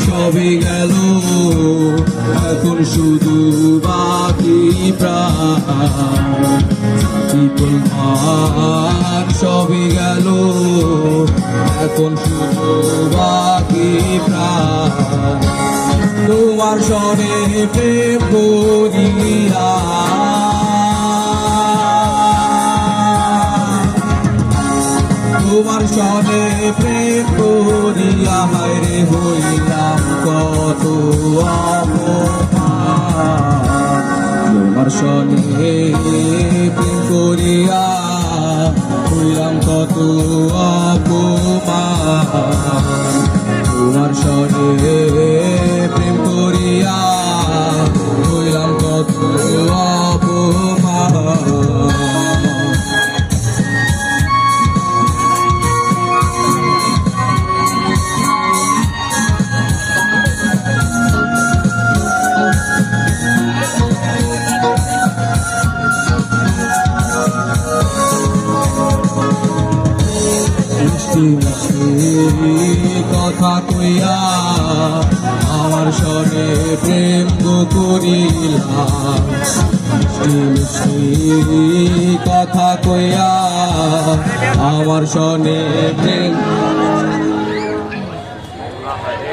সবই গেল এখন শুধু বাকি প্রাণ সবই গেল এখন শুধু বাকি প্রাণ তোমার সনে প্রেম করিয়া তোমার সনে প্রেম করিয়া হায়রে হইলাম কত অপমান তোমার সনে প্রেম করিয়া হইলাম কত অপমান তোমার সনে প্রেম করিয়া হইলাম কত অপমান কথা কইয়া আমার সনে প্রেম করিলাম কথা কইয়া আমার সনে প্রেম